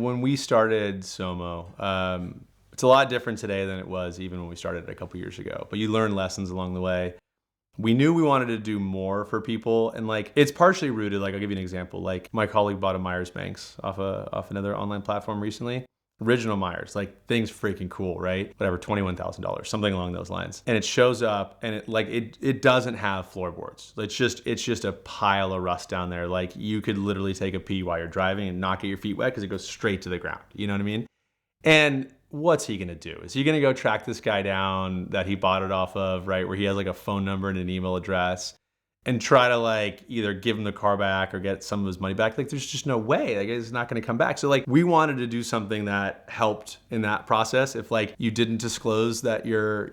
when we started Somo, it's a lot different today than it was even when we started a couple years ago, but you learn lessons along the way. We knew we wanted to do more for people, and like it's partially rooted. Like I'll give you an example. Like my colleague bought a Myers Banks off another online platform recently. Original Myers, like things freaking cool, right? Whatever, $21,000, something along those lines. And it shows up, and it doesn't have floorboards. It's just a pile of rust down there. Like you could literally take a pee while you're driving and not get your feet wet because it goes straight to the ground. You know what I mean? And what's he gonna do? Is he gonna go track this guy down that he bought it off of, right? Where he has like a phone number and an email address, and try to like either give him the car back or get some of his money back? Like there's just no way. Like it's not gonna come back. So like we wanted to do something that helped in that process. If like you didn't disclose that your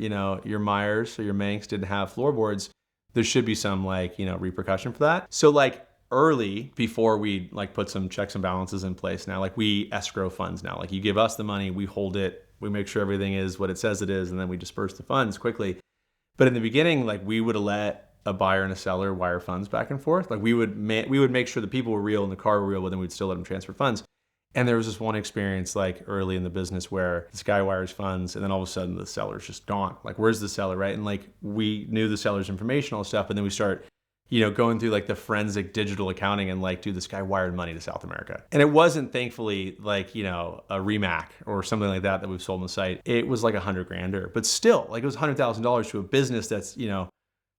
Myers or your Manx didn't have floorboards, there should be some like, repercussion for that. So like early, before we like put some checks and balances in place now, like we escrow funds now. Like you give us the money, we hold it, we make sure everything is what it says it is, and then we disperse the funds quickly. But in the beginning, like we would have let a buyer and a seller wire funds back and forth. Like we would make sure the people were real and the car were real, but then we'd still let them transfer funds. And there was this one experience like early in the business where this guy wires funds and then all of a sudden the seller's just gone. Like where's the seller, right? And like we knew the seller's information, all stuff, and then we start going through like the forensic digital accounting and like, dude, this guy wired money to South America. And it wasn't thankfully like, a Remac or something like that we've sold on the site. It was like $100,000, but still like it was $100,000 to a business that's,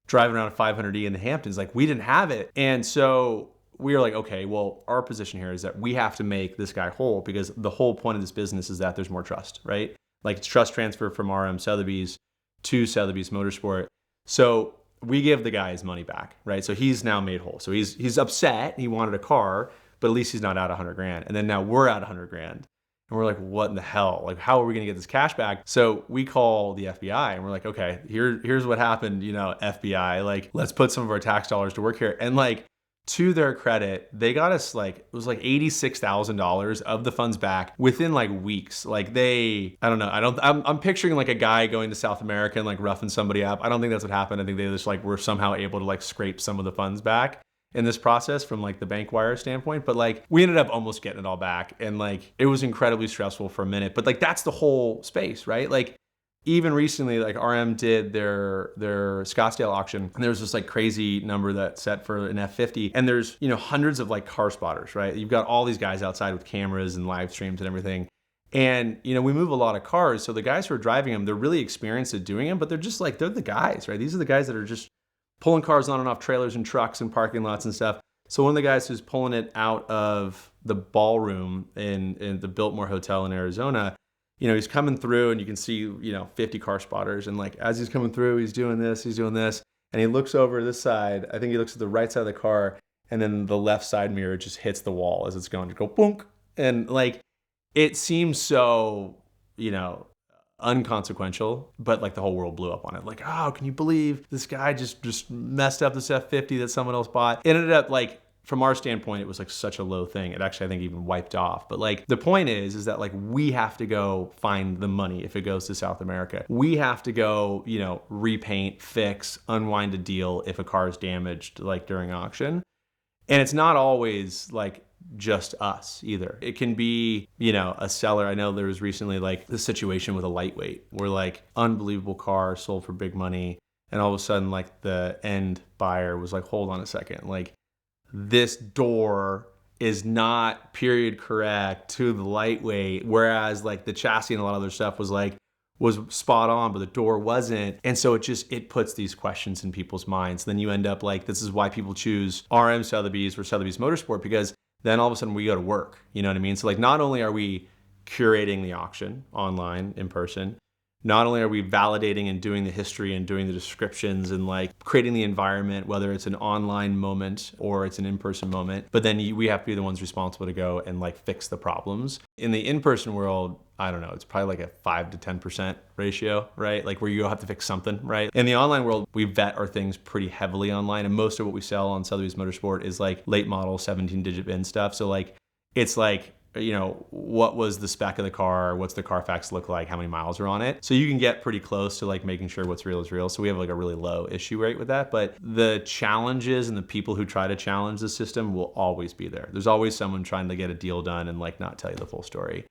driving around a 500E in the Hamptons. Like we didn't have it. And so we were like, okay, well, our position here is that we have to make this guy whole, because the whole point of this business is that there's more trust, right? Like it's trust transfer from RM Sotheby's to Sotheby's Motorsport. So we give the guy his money back, right? So he's now made whole. So he's upset. He wanted a car, but at least he's not out $100,000. And then now we're out $100,000. And we're like, what in the hell? Like, how are we gonna get this cash back? So we call the FBI and we're like, okay, here's what happened, FBI, like, let's put some of our tax dollars to work here. And like, to their credit, they got us like, it was like $86,000 of the funds back within like weeks. Like I'm picturing like a guy going to South America and like roughing somebody up. I don't think that's what happened. I think they just like were somehow able to like scrape some of the funds back in this process from like the bank wire standpoint. But like we ended up almost getting it all back, and like it was incredibly stressful for a minute, but like that's the whole space, right? Like even recently, like RM did their Scottsdale auction, and there was this like crazy number that's set for an F50, and there's hundreds of like car spotters, right? You've got all these guys outside with cameras and live streams and everything. And we move a lot of cars, so the guys who are driving them, they're really experienced at doing them, but they're just like, they're the guys, right? These are the guys that are just pulling cars on and off trailers and trucks and parking lots and stuff. So one of the guys who's pulling it out of the ballroom in the Biltmore Hotel in Arizona, he's coming through and you can see, 50 car spotters. And like, as he's coming through, he's doing this. And he looks over to this side. I think he looks at the right side of the car, and then the left side mirror just hits the wall as it's going to go boonk. And like, it seems so, unconsequential, but like the whole world blew up on it. Like, oh, can you believe this guy just messed up this F50 that someone else bought? It ended up like, from our standpoint, it was like such a low thing. It actually, I think, even wiped off. But like the point is that like we have to go find the money if it goes to South America. We have to go, repaint, fix, unwind a deal if a car is damaged like during auction. And it's not always like just us either. It can be, a seller. I know there was recently like this situation with a lightweight where like unbelievable car sold for big money, and all of a sudden like the end buyer was like, hold on a second, like this door is not period correct to the lightweight, whereas like the chassis and a lot of other stuff was spot on, but the door wasn't. And so it puts these questions in people's minds. Then you end up like, this is why people choose RM Sotheby's or Sotheby's Motorsport, because then all of a sudden we go to work, you know what I mean? So like, not only are we curating the auction online, in person, not only are we validating and doing the history and doing the descriptions and like creating the environment, whether it's an online moment or it's an in-person moment, but then we have to be the ones responsible to go and like fix the problems. In the in-person world, I don't know, it's probably like a 5 to 10% ratio, right? Like where you have to fix something, right? In the online world, we vet our things pretty heavily online, and most of what we sell on Sotheby's Motorsport is like late model 17-digit VIN stuff. So like, it's like what was the spec of the car, what's the Carfax look like, how many miles are on it. So you can get pretty close to like making sure what's real is real. So we have like a really low issue rate with that. But the challenges and the people who try to challenge the system will always be there. There's always someone trying to get a deal done and like not tell you the full story.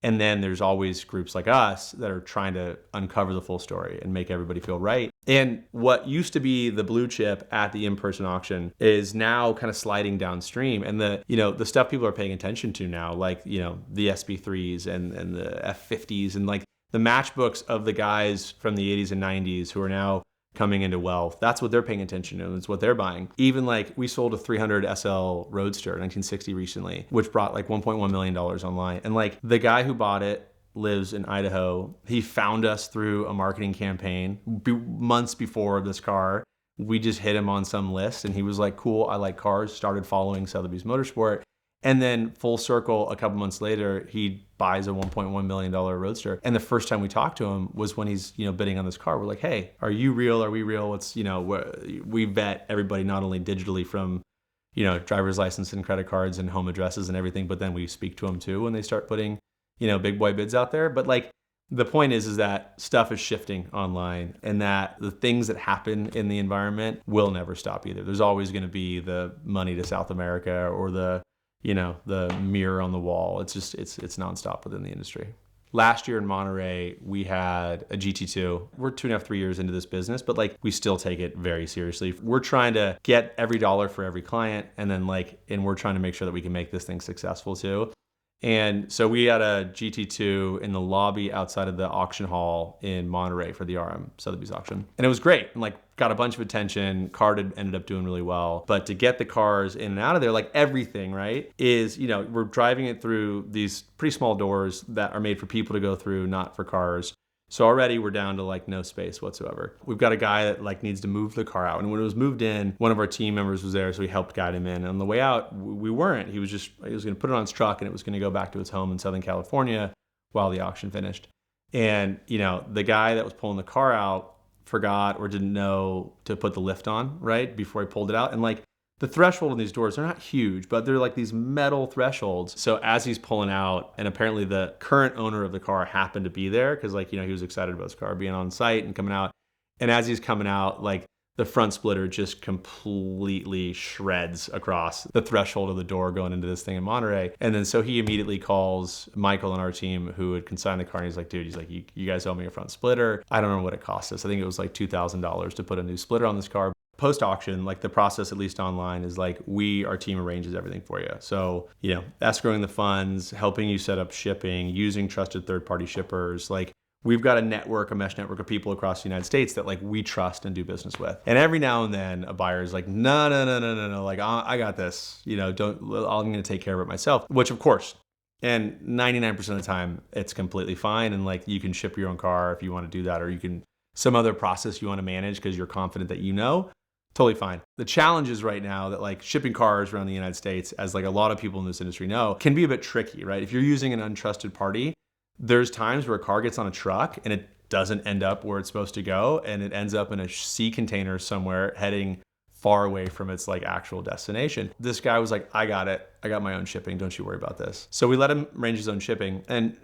And then there's always groups like us that are trying to uncover the full story and make everybody feel right. And what used to be the blue chip at the in-person auction is now kind of sliding downstream. And the stuff people are paying attention to now, like, the SB3s and the F50s and like the matchbooks of the guys from the 80s and 90s who are now coming into wealth. That's what they're paying attention to. It's what they're buying. Even like we sold a 300 SL Roadster 1960 recently, which brought like $1.1 million online. And like the guy who bought it lives in Idaho. He found us through a marketing campaign months before this car. We just hit him on some list and he was like, cool, I like cars, started following Sotheby's Motorsport. And then full circle, a couple months later, he buys a $1.1 million Roadster. And the first time we talked to him was when he's, bidding on this car. We're like, hey, are you real? Are we real? It's, we vet everybody not only digitally from, driver's license and credit cards and home addresses and everything, but then we speak to them too when they start putting, big boy bids out there. But like, the point is that stuff is shifting online and that the things that happen in the environment will never stop either. There's always going to be the money to South America or the mirror on the wall. It's nonstop within the industry. Last year in Monterey, we had a GT2. We're 2.5, 3 years into this business, but like we still take it very seriously. We're trying to get every dollar for every client, and then and we're trying to make sure that we can make this thing successful too. And so we had a GT2 in the lobby outside of the auction hall in Monterey for the RM Sotheby's auction. And it was great and got a bunch of attention. Car ended up doing really well. But to get the cars in and out of there, everything, right, is, we're driving it through these pretty small doors that are made for people to go through, not for cars. So already we're down to no space whatsoever. We've got a guy that needs to move the car out. And when it was moved in, one of our team members was there, so we helped guide him in. And on the way out, we weren't. He was going to put it on his truck and it was going to go back to his home in Southern California while the auction finished. And, the guy that was pulling the car out forgot or didn't know to put the lift on, right, before he pulled it out. And the threshold on these doors, they're not huge, but they're these metal thresholds. So as he's pulling out, and apparently the current owner of the car happened to be there because he was excited about his car being on site and coming out. And as he's coming out, the front splitter just completely shreds across the threshold of the door going into this thing in Monterey. And then so he immediately calls Michael on our team who had consigned the car. And he's like, dude, you guys owe me a front splitter. I don't know what it cost us. I think it was $2,000 to put a new splitter on this car. Post-auction, the process, at least online, is our team arranges everything for you. So, escrowing the funds, helping you set up shipping, using trusted third-party shippers. We've got a mesh network of people across the United States that we trust and do business with. And every now and then a buyer is no. I got this. I'm going to take care of it myself, which of course, and 99% of the time it's completely fine. And you can ship your own car if you want to do that, or you can some other process you want to manage because you're confident that totally fine. The challenge is right now that shipping cars around the United States, as a lot of people in this industry know, can be a bit tricky, right? If you're using an untrusted party, there's times where a car gets on a truck and it doesn't end up where it's supposed to go, and it ends up in a sea container somewhere heading far away from its actual destination. This guy was like, I got it. I got my own shipping. Don't you worry about this. So we let him arrange his own shipping. And,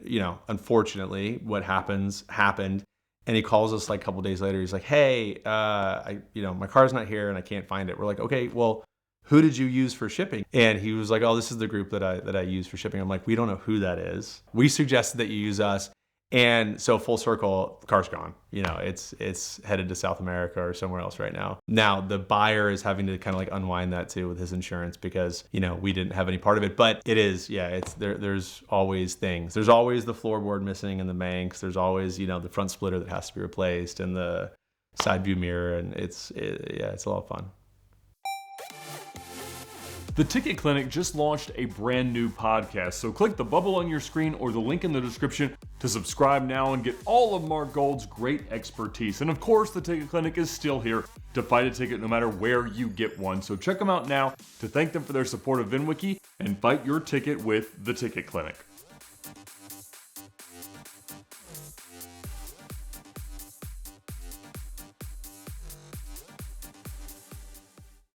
unfortunately, what happened. And he calls us a couple days later. He's like, hey, my car's not here and I can't find it. We're like, okay, well, who did you use for shipping? And he was like, oh, this is the group that I use for shipping. I'm like, we don't know who that is. We suggested that you use us. And so full circle, the car's gone. It's headed to South America or somewhere else right now. Now the buyer is having to kind of unwind that too with his insurance because, we didn't have any part of it. But it is, there's always things. There's always the floorboard missing and the Manx. There's always, the front splitter that has to be replaced and the side view mirror. And it's a lot of fun. The Ticket Clinic just launched a brand new podcast, so click the bubble on your screen or the link in the description to subscribe now and get all of Mark Gold's great expertise. And of course, the Ticket Clinic is still here to fight a ticket no matter where you get one. So check them out now to thank them for their support of VINwiki and fight your ticket with the Ticket Clinic.